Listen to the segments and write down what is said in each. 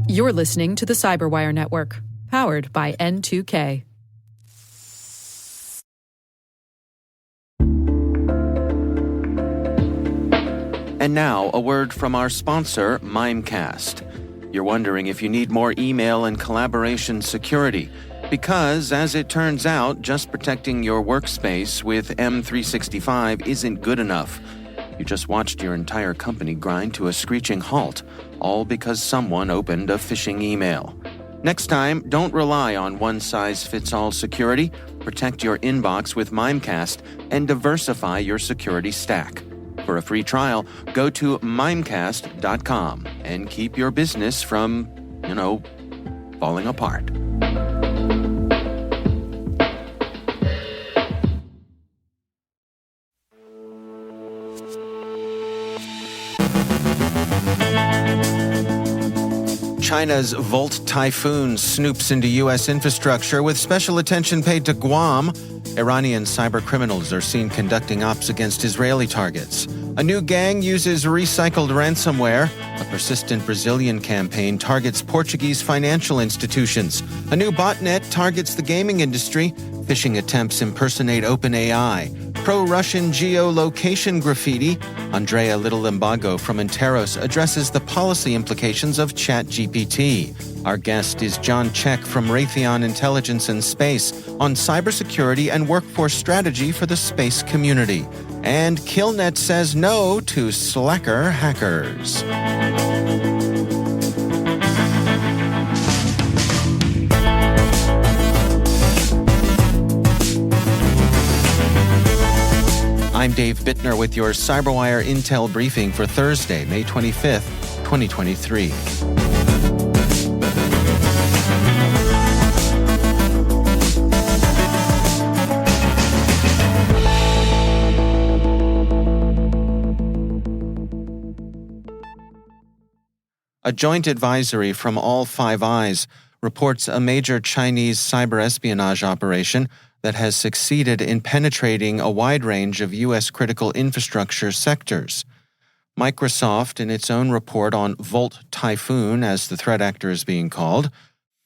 You're listening to the CyberWire Network, powered by N2K. And now, a word from our sponsor, Mimecast. You're wondering if you need more email and collaboration security. Because, as it turns out, just protecting your workspace with M365 isn't good enough. You just watched your entire company grind to a screeching halt, all because someone opened a phishing email. Next time, don't rely on one-size-fits-all security. Protect your inbox with Mimecast and diversify your security stack. For a free trial, go to mimecast.com and keep your business from, falling apart. China's Volt Typhoon snoops into U.S. infrastructure with special attention paid to Guam. Iranian cybercriminals are seen conducting ops against Israeli targets. A new gang uses recycled ransomware. A persistent Brazilian campaign targets Portuguese financial institutions. A new botnet targets the gaming industry. Phishing attempts impersonate OpenAI. Pro-Russian geolocation graffiti. Andrea Little Limbago from Interos addresses the policy implications of ChatGPT. Our guest is Jon Check from Raytheon Intelligence Space on cybersecurity and workforce strategy for the space community. And KillNet says no to slacker hackers. I'm Dave Bittner with your CyberWire Intel briefing for Thursday, May 25th, 2023. A joint advisory from all Five Eyes reports a major Chinese cyber espionage operation that has succeeded in penetrating a wide range of U.S. critical infrastructure sectors. Microsoft, in its own report on Volt Typhoon, as the threat actor is being called,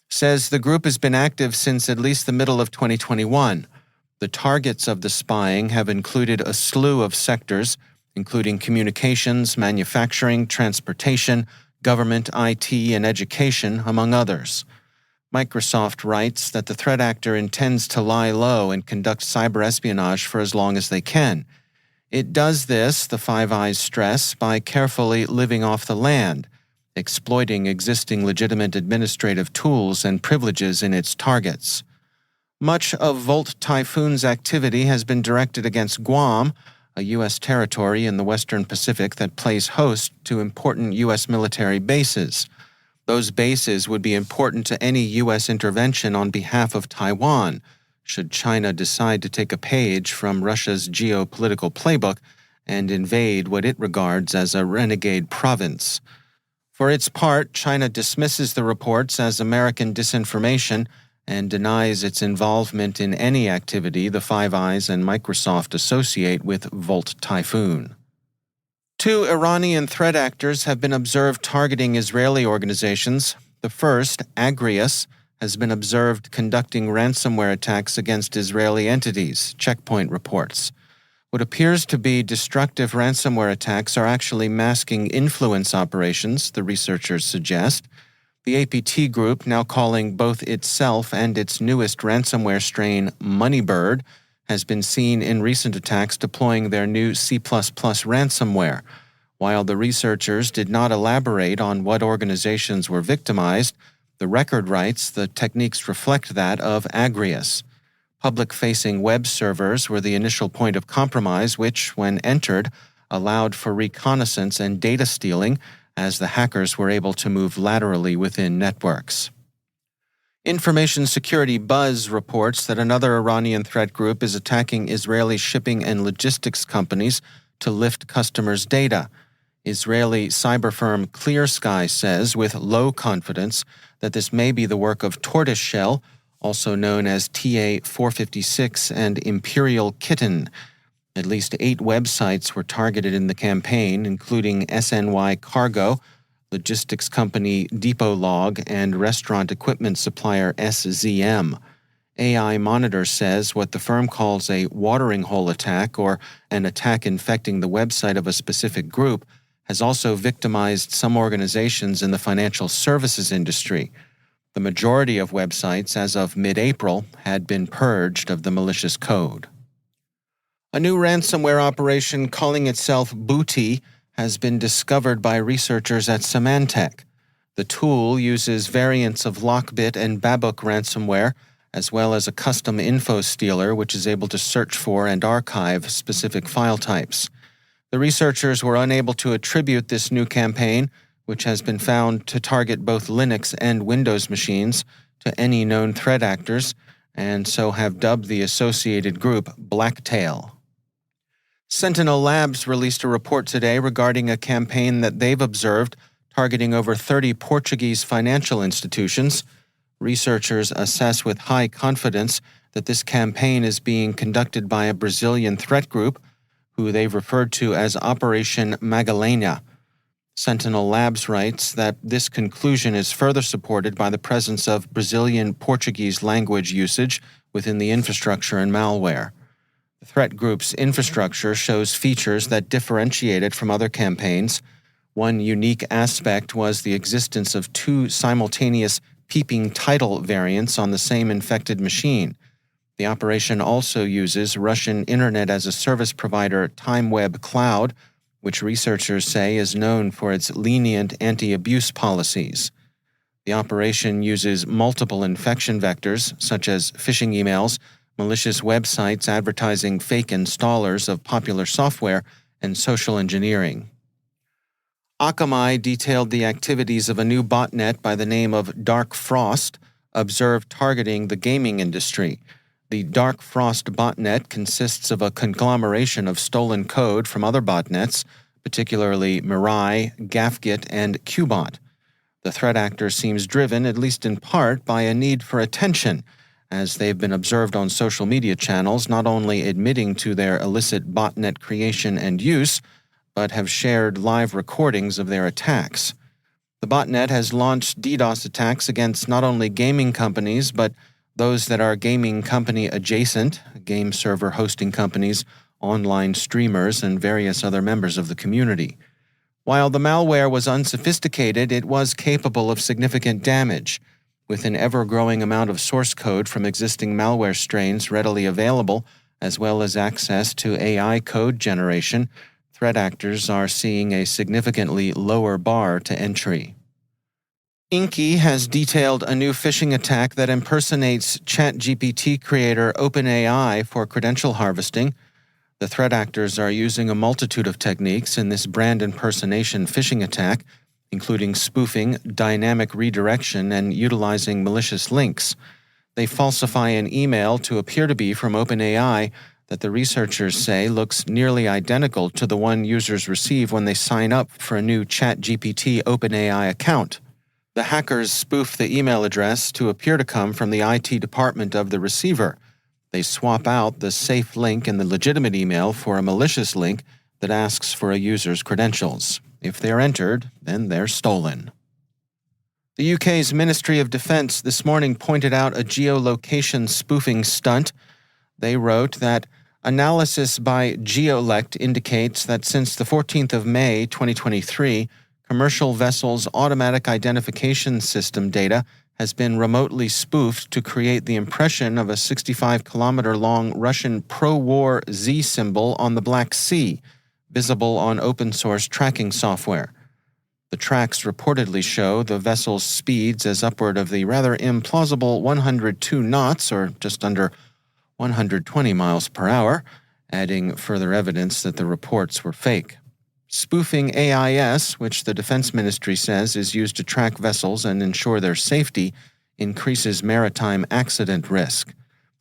says the group has been active since at least the middle of 2021. The targets of the spying have included a slew of sectors, including communications, manufacturing, transportation, government, IT, and education, among others. Microsoft writes that the threat actor intends to lie low and conduct cyber espionage for as long as they can. It does this, the Five Eyes stress, by carefully living off the land, exploiting existing legitimate administrative tools and privileges in its targets. Much of Volt Typhoon's activity has been directed against Guam, a U.S. territory in the Western Pacific that plays host to important U.S. military bases. Those bases would be important to any U.S. intervention on behalf of Taiwan, should China decide to take a page from Russia's geopolitical playbook and invade what it regards as a renegade province. For its part, China dismisses the reports as American disinformation and denies its involvement in any activity the Five Eyes and Microsoft associate with Volt Typhoon. Two Iranian threat actors have been observed targeting Israeli organizations. The first, Agrius, has been observed conducting ransomware attacks against Israeli entities, Checkpoint reports. What appears to be destructive ransomware attacks are actually masking influence operations, the researchers suggest. The APT group, now calling both itself and its newest ransomware strain Moneybird, has been seen in recent attacks deploying their new C++ ransomware. While the researchers did not elaborate on what organizations were victimized, the record writes the techniques reflect that of Agrius. Public-facing web servers were the initial point of compromise, which, when entered, allowed for reconnaissance and data stealing, as the hackers were able to move laterally within networks. Information Security Buzz reports that another Iranian threat group is attacking Israeli shipping and logistics companies to lift customers' data. Israeli cyber firm ClearSky says with low confidence that this may be the work of Tortoiseshell, also known as TA-456 and Imperial Kitten. At least 8 websites were targeted in the campaign, including SNY Cargo, logistics company Depolog, and restaurant equipment supplier SZM. AI Monitor says what the firm calls a watering hole attack, or an attack infecting the website of a specific group, has also victimized some organizations in the financial services industry. The majority of websites, as of mid-April, had been purged of the malicious code. A new ransomware operation calling itself Booty has been discovered by researchers at Symantec. The tool uses variants of Lockbit and Babuk ransomware, as well as a custom info stealer which is able to search for and archive specific file types. The researchers were unable to attribute this new campaign, which has been found to target both Linux and Windows machines, to any known threat actors, and so have dubbed the associated group Blacktail. Sentinel Labs released a report today regarding a campaign that they've observed targeting over 30 Portuguese financial institutions. Researchers assess with high confidence that this campaign is being conducted by a Brazilian threat group, who they've referred to as Operation Magalhães. Sentinel Labs writes that this conclusion is further supported by the presence of Brazilian Portuguese language usage within the infrastructure and malware. The threat group's infrastructure shows features that differentiate it from other campaigns. One unique aspect was the existence of two simultaneous peeping title variants on the same infected machine. The operation also uses Russian Internet as a Service provider TimeWeb Cloud, which researchers say is known for its lenient anti-abuse policies. The operation uses multiple infection vectors, such as phishing emails, malicious websites advertising fake installers of popular software, and social engineering. Akamai detailed the activities of a new botnet by the name of Dark Frost, observed targeting the gaming industry. The Dark Frost botnet consists of a conglomeration of stolen code from other botnets, particularly Mirai, Gafgit, and Qbot. The threat actor seems driven, at least in part, by a need for attention, as they've been observed on social media channels not only admitting to their illicit botnet creation and use, but have shared live recordings of their attacks. The botnet has launched DDoS attacks against not only gaming companies, but those that are gaming company adjacent, game server hosting companies, online streamers, and various other members of the community. While the malware was unsophisticated, it was capable of significant damage. With an ever-growing amount of source code from existing malware strains readily available, as well as access to AI code generation, threat actors are seeing a significantly lower bar to entry. Inky has detailed a new phishing attack that impersonates ChatGPT creator OpenAI for credential harvesting. The threat actors are using a multitude of techniques in this brand impersonation phishing attack, including spoofing, dynamic redirection, and utilizing malicious links. They falsify an email to appear to be from OpenAI that the researchers say looks nearly identical to the one users receive when they sign up for a new ChatGPT OpenAI account. The hackers spoof the email address to appear to come from the IT department of the receiver. They swap out the safe link in the legitimate email for a malicious link that asks for a user's credentials. If they're entered, then they're stolen. The UK's Ministry of Defence this morning pointed out a geolocation spoofing stunt. They wrote that analysis by GeoLect indicates that since the 14th of May 2023, commercial vessels' automatic identification system data has been remotely spoofed to create the impression of a 65-kilometer-long Russian pro-war Z symbol on the Black Sea, visible on open-source tracking software. The tracks reportedly show the vessel's speeds as upward of the rather implausible 102 knots, or just under 120 miles per hour, adding further evidence that the reports were fake. Spoofing AIS, which the Defense Ministry says is used to track vessels and ensure their safety, increases maritime accident risk.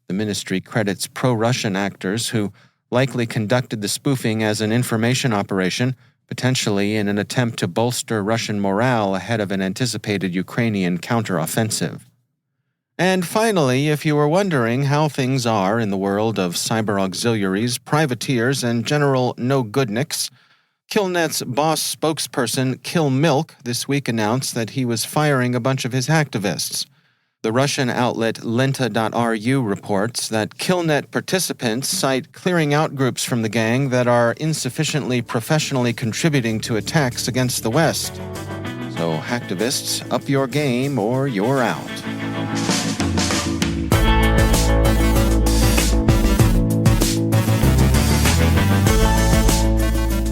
The ministry credits pro-Russian actors who likely conducted the spoofing as an information operation, potentially in an attempt to bolster Russian morale ahead of an anticipated Ukrainian counteroffensive. And finally, if you were wondering how things are in the world of cyber auxiliaries, privateers, and general no-goodniks, KillNet's boss spokesperson, KillMilk, this week announced that he was firing a bunch of his hacktivists. The Russian outlet Lenta.ru reports that KillNet participants cite clearing out groups from the gang that are insufficiently professionally contributing to attacks against the West. So, hacktivists, up your game or you're out.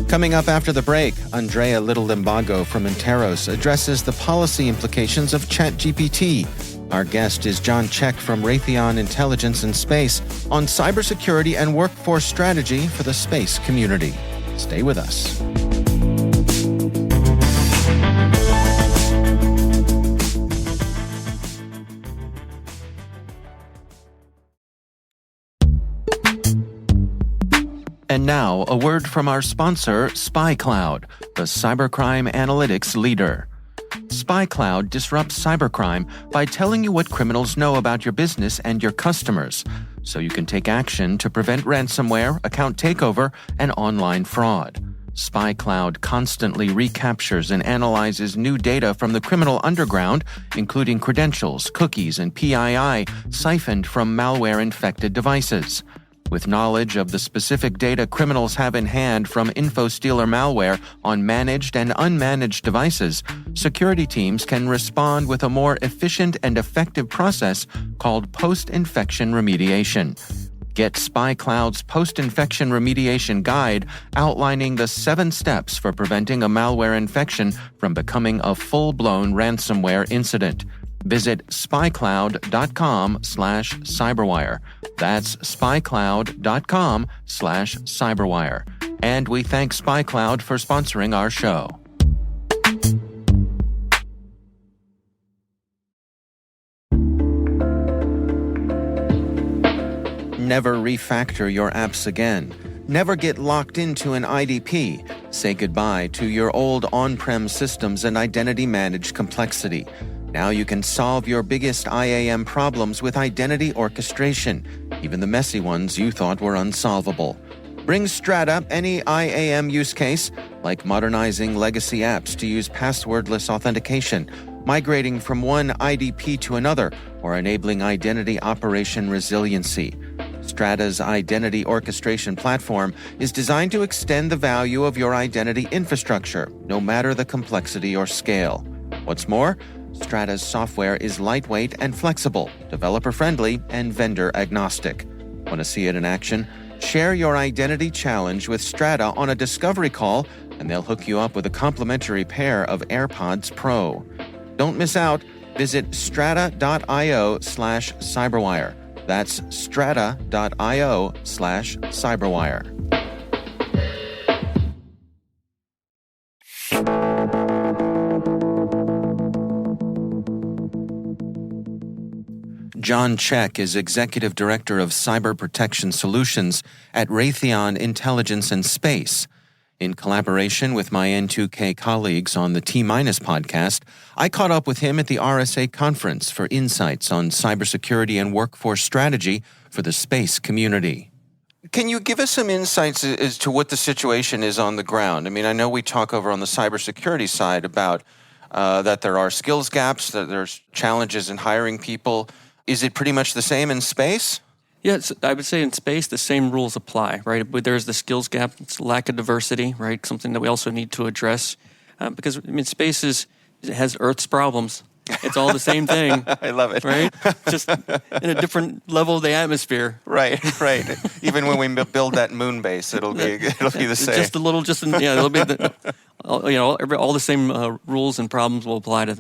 Coming up after the break, Andrea Little Limbago from Interos addresses the policy implications of ChatGPT. Our guest is Jon Check from Raytheon Intelligence Space on cybersecurity and workforce strategy for the space community. Stay with us. And now, a word from our sponsor, SpyCloud, the cybercrime analytics leader. SpyCloud disrupts cybercrime by telling you what criminals know about your business and your customers, so you can take action to prevent ransomware, account takeover, and online fraud. SpyCloud constantly recaptures and analyzes new data from the criminal underground, including credentials, cookies, and PII siphoned from malware-infected devices. With knowledge of the specific data criminals have in hand from InfoStealer malware on managed and unmanaged devices, security teams can respond with a more efficient and effective process called post-infection remediation. Get SpyCloud's post-infection remediation guide outlining the 7 steps for preventing a malware infection from becoming a full-blown ransomware incident. Visit spycloud.com/cyberwire. That's spycloud.com/cyberwire. And we thank SpyCloud for sponsoring our show. Never refactor your apps again. Never get locked into an IDP. Say goodbye to your old on-prem systems and identity-managed complexity. Now you can solve your biggest IAM problems with identity orchestration, even the messy ones you thought were unsolvable. Bring Strata any IAM use case, like modernizing legacy apps to use passwordless authentication, migrating from one IDP to another, or enabling identity operation resiliency. Strata's identity orchestration platform is designed to extend the value of your identity infrastructure, no matter the complexity or scale. What's more, Strata's software is lightweight and flexible, developer-friendly, and vendor-agnostic. Want to see it in action? Share your identity challenge with Strata on a discovery call, and they'll hook you up with a complimentary pair of AirPods Pro. Don't miss out. Visit strata.io/cyberwire. That's strata.io/cyberwire. Jon Check is Executive Director of Cyber Protection Solutions at Raytheon Intelligence Space. In collaboration with my N2K colleagues on the T-Minus podcast, I caught up with him at the RSA conference for insights on cybersecurity and workforce strategy for the space community. Can you give us some insights as to what the situation is on the ground? I mean, I know we talk over on the cybersecurity side about that there are skills gaps, that there's challenges in hiring people. Is it pretty much the same in space? Yes, I would say in space, the same rules apply, right? But there's the skills gap, it's lack of diversity, right? Something that we also need to address because, I mean, space has Earth's problems. It's all the same thing. I love it. Right? Just in a different level of the atmosphere. Right. Even when we build that moon base, it'll be the same. Just a little, it'll be all the same rules and problems will apply to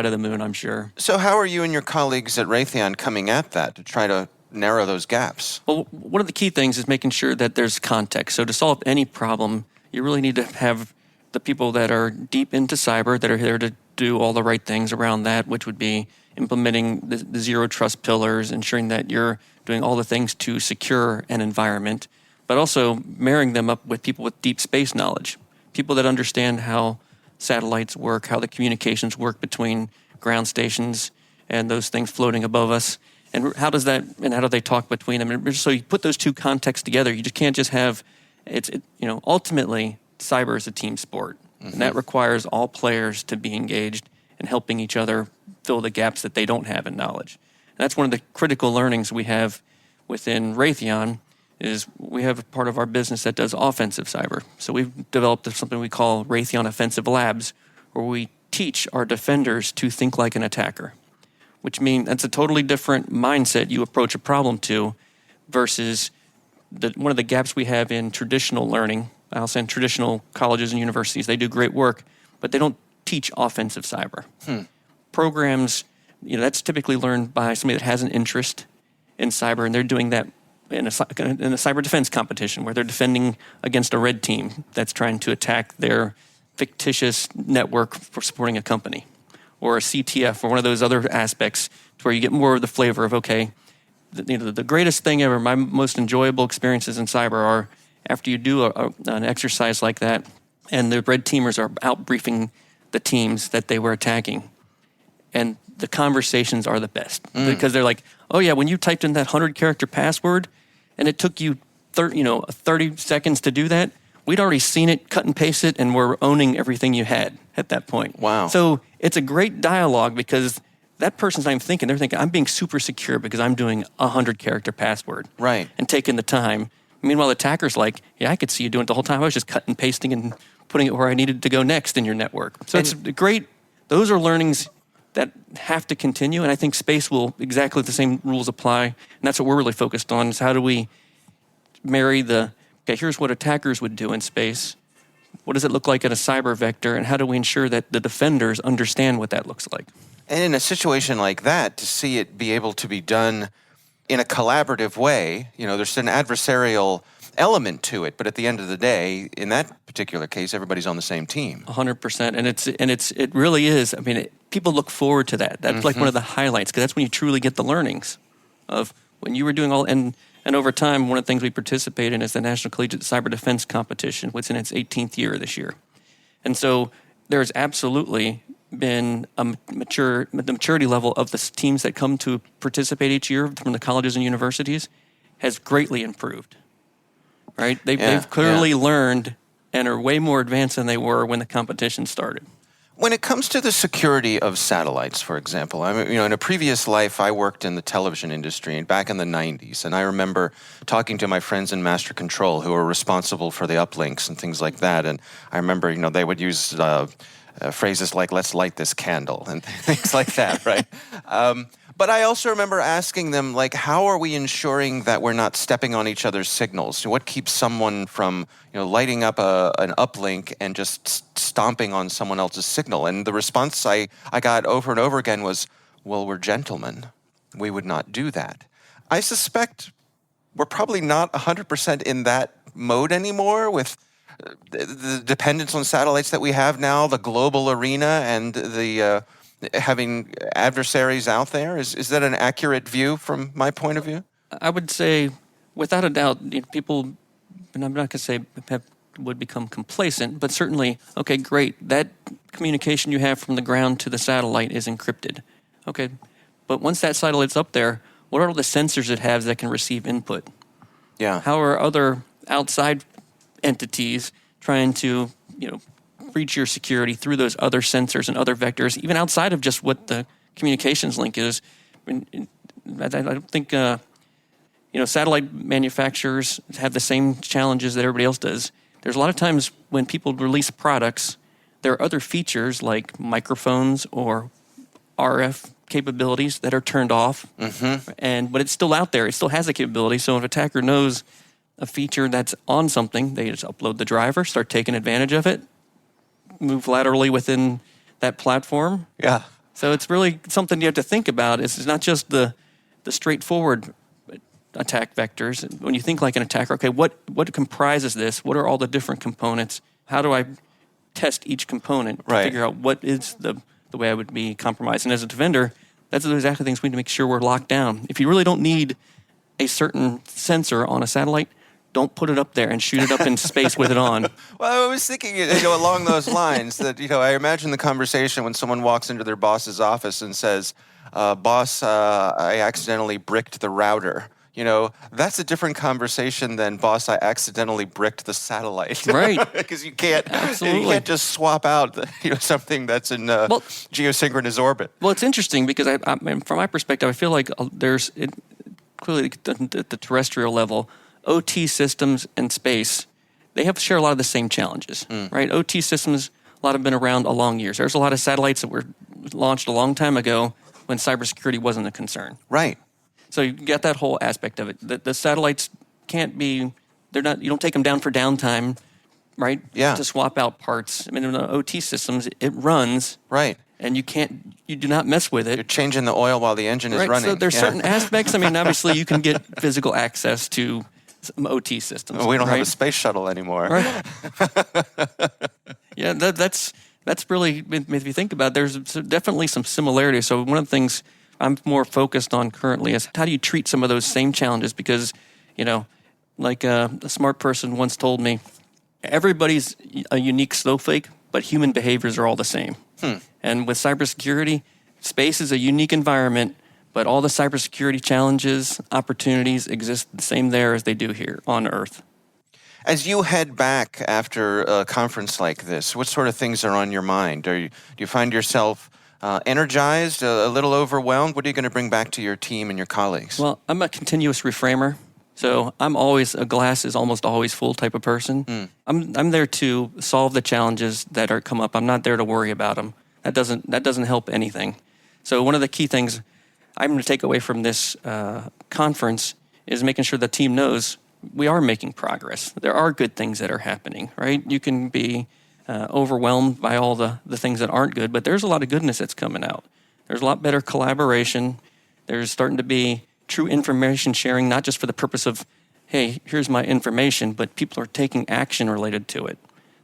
the moon, I'm sure. So how are you and your colleagues at Raytheon coming at that to try to narrow those gaps? Well, one of the key things is making sure that there's context. So to solve any problem, you really need to have the people that are deep into cyber, that are here to do all the right things around that, which would be implementing the zero trust pillars, ensuring that you're doing all the things to secure an environment, but also marrying them up with people with deep space knowledge, people that understand how satellites work, how the communications work between ground stations and those things floating above us, and how do they talk between them? And so you put those two contexts together. You just can't just have ultimately cyber is a team sport. And that requires all players to be engaged and helping each other fill the gaps that they don't have in knowledge. And that's one of the critical learnings we have within Raytheon is we have a part of our business that does offensive cyber. So we've developed something we call Raytheon Offensive Labs, where we teach our defenders to think like an attacker, which means that's a totally different mindset you approach a problem to versus one of the gaps we have in traditional learning. I'll say in traditional colleges and universities, they do great work, but they don't teach offensive cyber. Programs, that's typically learned by somebody that has an interest in cyber, and they're doing that in a cyber defense competition where they're defending against a red team that's trying to attack their fictitious network for supporting a company, or a CTF, or one of those other aspects to where you get more of the flavor of, okay, the greatest thing ever, my most enjoyable experiences in cyber are after you do an exercise like that and the red teamers are out briefing the teams that they were attacking. And the conversations are the best because they're like, oh yeah, when you typed in that 100-character password and it took you 30 seconds to do that, we'd already seen it, cut and paste it, and we're owning everything you had at that point. Wow. So it's a great dialogue because that person's not even thinking. They're thinking, I'm being super secure because I'm doing a 100-character password. Right. And taking the time. Meanwhile, the attacker's like, yeah, I could see you doing it the whole time. I was just cutting and pasting and putting it where I needed to go next in your network. So it's great. Those are learnings that have to continue, and I think space will exactly the same rules apply, and that's what we're really focused on, is how do we marry okay, here's what attackers would do in space, what does it look like in a cyber vector, and how do we ensure that the defenders understand what that looks like? And in a situation like that, to see it be able to be done in a collaborative way, there's an adversarial element to it, but at the end of the day, in that particular case, everybody's on the same team. 100%, and it really is. I mean, people look forward to that. That's like one of the highlights, because that's when you truly get the learnings of when you were doing all. And over time, one of the things we participate in is the National Collegiate Cyber Defense Competition, which is in its 18th year this year. And so there's absolutely been the maturity level of the teams that come to participate each year from the colleges and universities has greatly improved. Right? They've clearly learned and are way more advanced than they were when the competition started. When it comes to the security of satellites, for example, in a previous life, I worked in the television industry back in the 90s, and I remember talking to my friends in Master Control who were responsible for the uplinks and things like that, and I remember, they would use phrases like, let's light this candle, and things like that, right? But I also remember asking them, how are we ensuring that we're not stepping on each other's signals? What keeps someone from, lighting up an uplink and just stomping on someone else's signal? And the response I got over and over again was, well, we're gentlemen. We would not do that. I suspect we're probably not 100% in that mode anymore with the dependence on satellites that we have now, the global arena, and the having adversaries out there. Is that an accurate view from my point of view? I would say, without a doubt, people, and I'm not going to say would become complacent, but certainly, okay, great, that communication you have from the ground to the satellite is encrypted. Okay, but once that satellite's up there, what are all the sensors it has that can receive input? Yeah. How are other outside entities trying to, breach your security through those other sensors and other vectors, even outside of just what the communications link is? I don't think, satellite manufacturers have the same challenges that everybody else does. There's a lot of times when people release products, there are other features like microphones or RF capabilities that are turned off, but it's still out there. It still has a capability. So if an attacker knows a feature that's on something, they just upload the driver, start taking advantage of it, move laterally within that platform. Yeah. So it's really something you have to think about. It's not just the straightforward attack vectors. When you think like an attacker, okay, what comprises this? What are all the different components? How do I test each component to figure out what is the way I would be compromised? And as a defender, that's exactly the things we need to make sure we're locked down. If you really don't need a certain sensor on a satellite, don't put it up there and shoot it up in space with it on. Well, I was thinking, along those lines that, I imagine the conversation when someone walks into their boss's office and says, boss, I accidentally bricked the router. That's a different conversation than, boss, I accidentally bricked the satellite. Right. Because you can't just swap out something that's in geosynchronous orbit. Well, it's interesting because I mean, from my perspective, I feel like clearly at the terrestrial level, OT systems and space, they share a lot of the same challenges, right? OT systems, a lot have been around a long years. There's a lot of satellites that were launched a long time ago when cybersecurity wasn't a concern. Right. So you get that whole aspect of it. The satellites can't be, you don't take them down for downtime, right? Yeah. To swap out parts. I mean, in the OT systems, it runs. Right. And you do not mess with it. You're changing the oil while the engine is running. So there's certain aspects. I mean, obviously you can get physical access to some OT systems. Well, we don't have a space shuttle anymore. Right. Yeah, that's really, if you think about it, there's definitely some similarities. So one of the things I'm more focused on currently is how do you treat some of those same challenges? Because, like a smart person once told me, everybody's a unique snowflake, but human behaviors are all the same. And with cybersecurity, space is a unique environment, but all the cybersecurity challenges, opportunities exist the same there as they do here on Earth. As you head back after a conference like this, what sort of things are on your mind? Do you find yourself energized, a little overwhelmed? What are you going to bring back to your team and your colleagues? Well, I'm a continuous reframer. So I'm always a glass is almost always full type of person. I'm there to solve the challenges that come up. I'm not there to worry about them. That doesn't help anything. So one of the key things I'm going to take away from this conference is making sure the team knows we are making progress. There are good things that are happening, right? You can be overwhelmed by all the things that aren't good, but there's a lot of goodness that's coming out. There's a lot better collaboration. There's starting to be true information sharing, not just for the purpose of, hey, here's my information, but people are taking action related to it.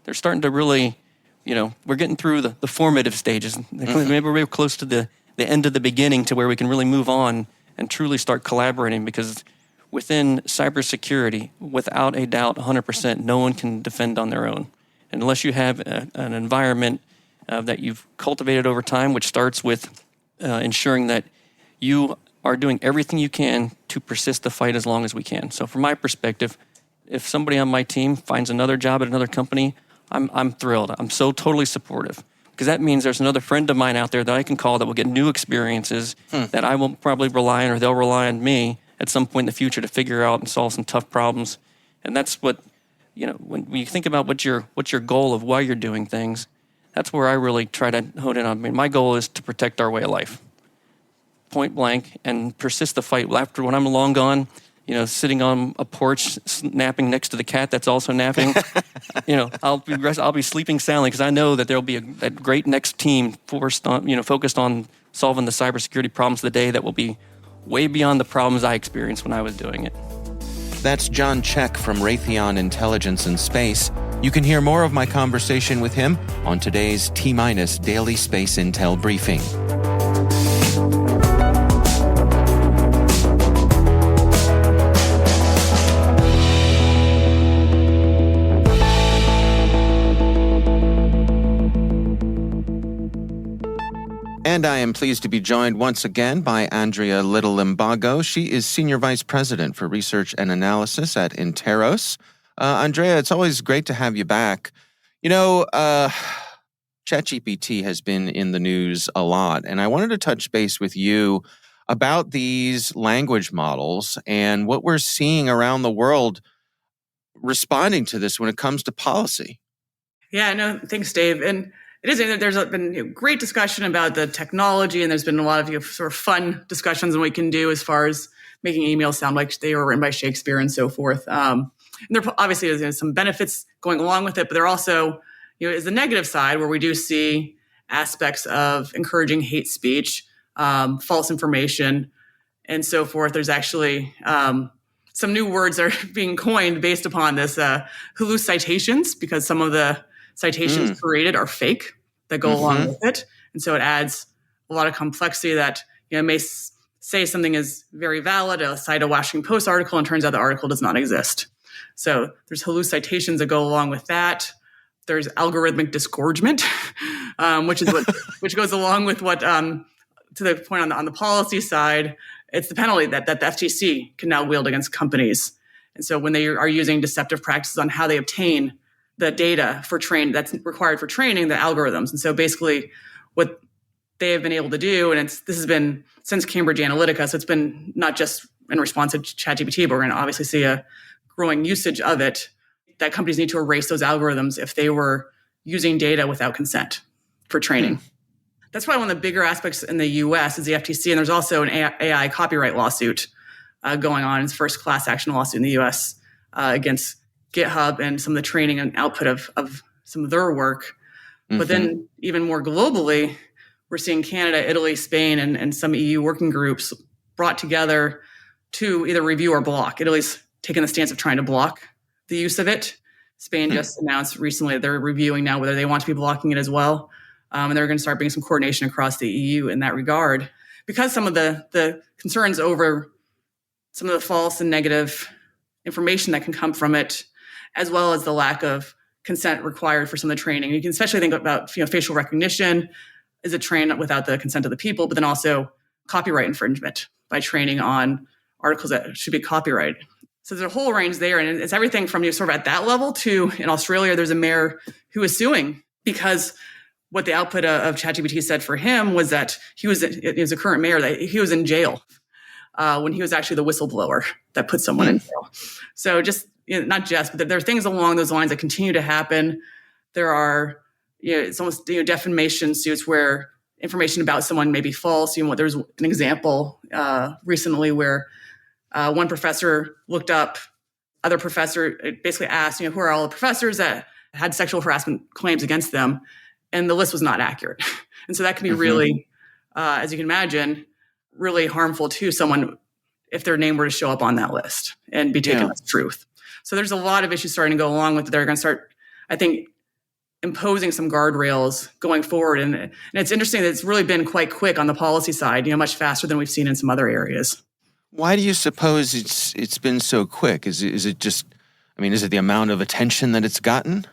They're starting to really, we're getting through the formative stages. Maybe we're close to the end of the beginning to where we can really move on and truly start collaborating, because within cybersecurity, without a doubt, 100%, no one can defend on their own. Unless you have an environment that you've cultivated over time, which starts with ensuring that you are doing everything you can to persist the fight as long as we can. So from my perspective, if somebody on my team finds another job at another company, I'm thrilled. I'm so totally supportive, because that means there's another friend of mine out there that I can call that will get new experiences that I will probably rely on, or they'll rely on me at some point in the future to figure out and solve some tough problems. And that's what, when you think about what's your goal of why you're doing things, that's where I really try to hone in on. I mean, my goal is to protect our way of life, point blank, and persist the fight. After when I'm long gone, sitting on a porch napping next to the cat that's also napping, I'll be sleeping soundly, because I know that there'll be a great next team focused on solving the cybersecurity problems of the day that will be way beyond the problems I experienced when I was doing it. That's Jon Check from Raytheon Intelligence Space. You can hear more of my conversation with him on today's T-Minus Daily Space Intel Briefing. And I am pleased to be joined once again by Andrea Little Limbago. She is Senior Vice President for Research and Analysis at Interos. Andrea, it's always great to have you back. ChatGPT has been in the news a lot, and I wanted to touch base with you about these language models and what we're seeing around the world responding to this when it comes to policy. Yeah, no, thanks, Dave. And it is, there's been great discussion about the technology, and there's been a lot of sort of fun discussions on what we can do as far as making emails sound like they were written by Shakespeare and so forth. And there obviously is some benefits going along with it, but there also is the negative side, where we do see aspects of encouraging hate speech, false information, and so forth. There's actually some new words that are being coined based upon this, hallucitations, because some of the citations created are fake that go along with it. And so it adds a lot of complexity that may say something is very valid, cite a Washington Post article, and turns out the article does not exist. So there's hallucitations that go along with that. There's algorithmic disgorgement, which goes along with what to the point on the policy side, it's the penalty that the FTC can now wield against companies. And so when they are using deceptive practices on how they obtain the data for that's required for training the algorithms. And so basically what they have been able to do, and this has been since Cambridge Analytica, so it's been not just in response to ChatGPT, but we're going to obviously see a growing usage of it, that companies need to erase those algorithms if they were using data without consent for training. That's probably one of the bigger aspects in the US is the FTC, and there's also an AI copyright lawsuit going on. It's the first class action lawsuit in the US against GitHub and some of the training and output of some of their work. But then even more globally, we're seeing Canada, Italy, Spain, and some EU working groups brought together to either review or block. Italy's taken the stance of trying to block the use of it. Spain just announced recently that they're reviewing now whether they want to be blocking it as well. And they're going to start bringing some coordination across the EU in that regard. Because some of the concerns over some of the false and negative information that can come from it, as well as the lack of consent required for some of the training. You can especially think about facial recognition. Is it trained without the consent of the people? But then also copyright infringement by training on articles that should be copyrighted. So there's a whole range there. And it's everything from sort of at that level to in Australia, there's a mayor who is suing because what the output of ChatGPT said for him was that he was a current mayor, that he was in jail when he was actually the whistleblower that put someone in jail. So just, not just, but there are things along those lines that continue to happen. There are, it's almost defamation suits where information about someone may be false. There's an example recently where one professor looked up other professor, basically asked, who are all the professors that had sexual harassment claims against them? And the list was not accurate. And so that can be really, as you can imagine, really harmful to someone if their name were to show up on that list and be taken as truth. So there's a lot of issues starting to go along with it. They're going to start, I think, imposing some guardrails going forward. And it's interesting that it's really been quite quick on the policy side, much faster than we've seen in some other areas. Why do you suppose it's been so quick? Is it just, is it the amount of attention that it's gotten?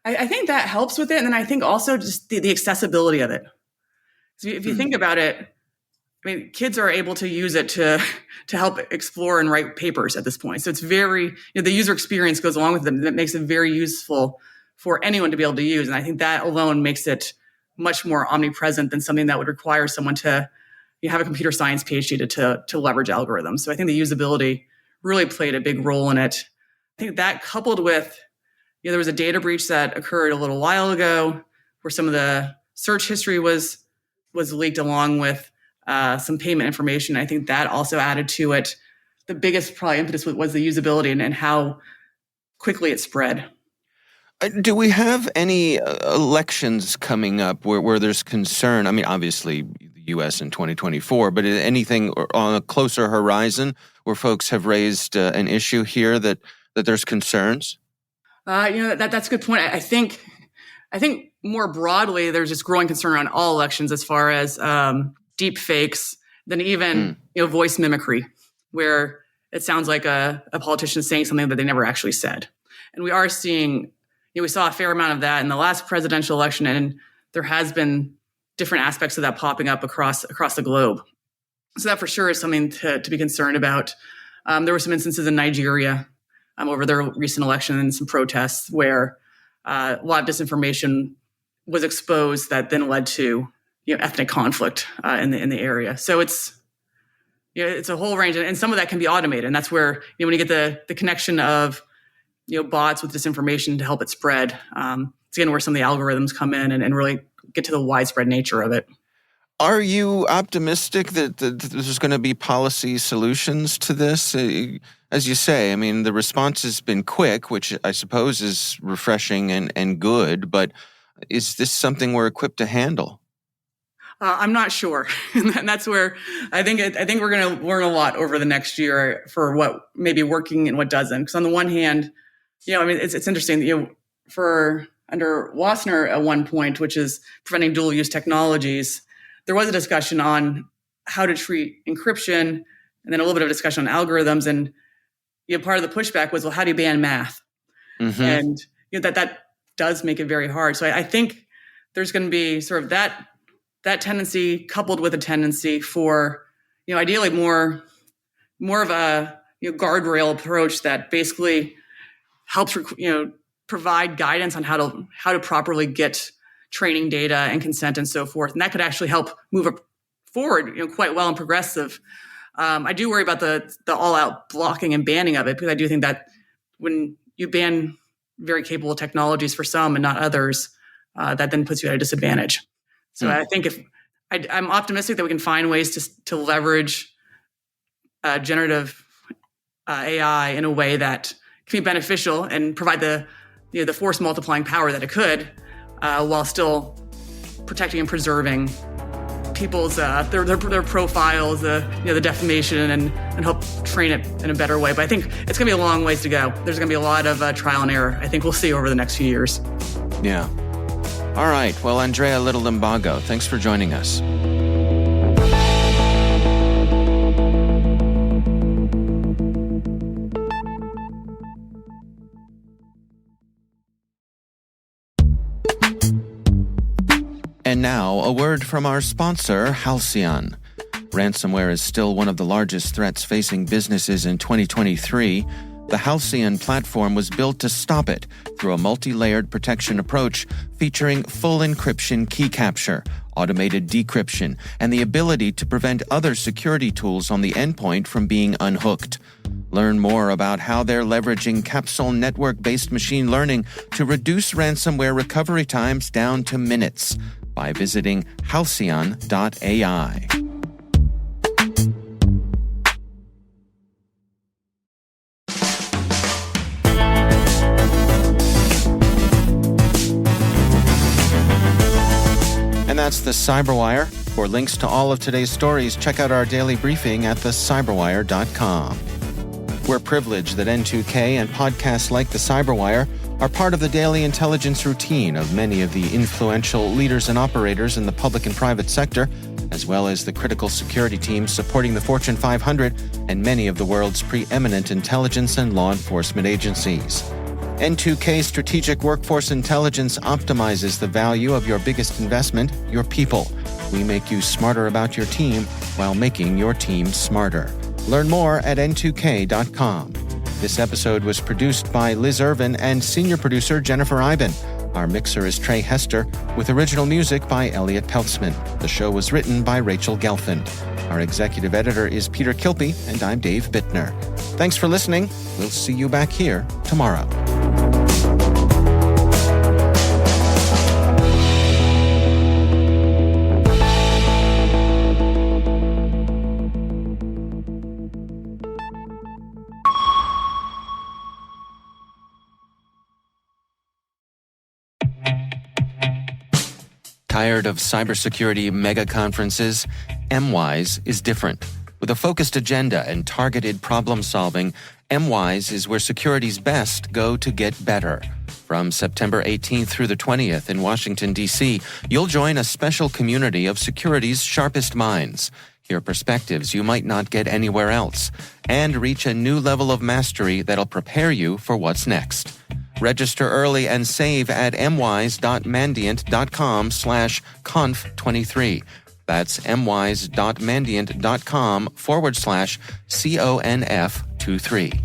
I think that helps with it. And then I think also just the accessibility of it. So if you think about it, kids are able to use it to help explore and write papers at this point. So it's very, the user experience goes along with them. That makes it very useful for anyone to be able to use. And I think that alone makes it much more omnipresent than something that would require someone to have a computer science PhD to leverage algorithms. So I think the usability really played a big role in it. I think that coupled with, there was a data breach that occurred a little while ago where some of the search history was leaked along with some payment information. I think that also added to it. The biggest probably impetus was the usability and how quickly it spread. Do we have any elections coming up where there's concern? Obviously the U.S. in 2024, but anything on a closer horizon where folks have raised an issue here that there's concerns? That's a good point. I think more broadly, there's just growing concern on all elections as far as deep fakes, then even voice mimicry, where it sounds like a politician saying something that they never actually said. And we are seeing, we saw a fair amount of that in the last presidential election, and there has been different aspects of that popping up across the globe. So that for sure is something to be concerned about. There were some instances in Nigeria over their recent election and some protests where a lot of disinformation was exposed that then led to ethnic conflict in the area. So it's a whole range, and some of that can be automated. And that's where when you get the connection of bots with disinformation to help it spread, it's again where some of the algorithms come in and really get to the widespread nature of it. Are you optimistic that there's going to be policy solutions to this? As you say, the response has been quick, which I suppose is refreshing and good, but is this something we're equipped to handle? I'm not sure. And that's where I think we're going to learn a lot over the next year for what may be working and what doesn't. Because on the one hand, it's interesting, for under Wassner at one point, which is preventing dual use technologies, there was a discussion on how to treat encryption and then a little bit of discussion on algorithms. And part of the pushback was, well, how do you ban math? And that does make it very hard. So I think there's going to be sort of that that tendency coupled with a tendency for, ideally more of a guardrail approach that basically helps provide guidance on how to properly get training data and consent and so forth, and that could actually help move forward quite well and progressive. I do worry about the all-out blocking and banning of it, because I do think that when you ban very capable technologies for some and not others, that then puts you at a disadvantage. So I think I'm optimistic that we can find ways to leverage generative AI in a way that can be beneficial and provide the force multiplying power that it could, while still protecting and preserving people's their profiles, the defamation, and help train it in a better way. But I think it's going to be a long ways to go. There's going to be a lot of trial and error. I think we'll see over the next few years. Yeah. All right. Well, Andrea Little Limbago, thanks for joining us. And now, a word from our sponsor, Halcyon. Ransomware is still one of the largest threats facing businesses in 2023. The Halcyon platform was built to stop it through a multi-layered protection approach featuring full encryption key capture, automated decryption, and the ability to prevent other security tools on the endpoint from being unhooked. Learn more about how they're leveraging capsule network-based machine learning to reduce ransomware recovery times down to minutes by visiting halcyon.ai. And that's the CyberWire. For links to all of today's stories, check out our daily briefing at thecyberwire.com. We're privileged that N2K and podcasts like the CyberWire are part of the daily intelligence routine of many of the influential leaders and operators in the public and private sector, as well as the critical security teams supporting the Fortune 500 and many of the world's preeminent intelligence and law enforcement agencies. N2K Strategic Workforce Intelligence optimizes the value of your biggest investment, your people. We make you smarter about your team while making your team smarter. Learn more at n2k.com. This episode was produced by Liz Irvin and senior producer Jennifer Iben. Our mixer is Trey Hester, with original music by Elliot Peltzman. The show was written by Rachel Gelfand. Our executive editor is Peter Kilpie, and I'm Dave Bittner. Thanks for listening. We'll see you back here tomorrow. Tired of cybersecurity mega conferences? MWise is different. With a focused agenda and targeted problem solving, MWise is where security's best go to get better. From September 18th through the 20th in Washington, D.C., you'll join a special community of security's sharpest minds, hear perspectives you might not get anywhere else, and reach a new level of mastery that'll prepare you for what's next. Register early and save at mwise.mandiant.com/conf23. That's mwise.mandiant.com/conf23.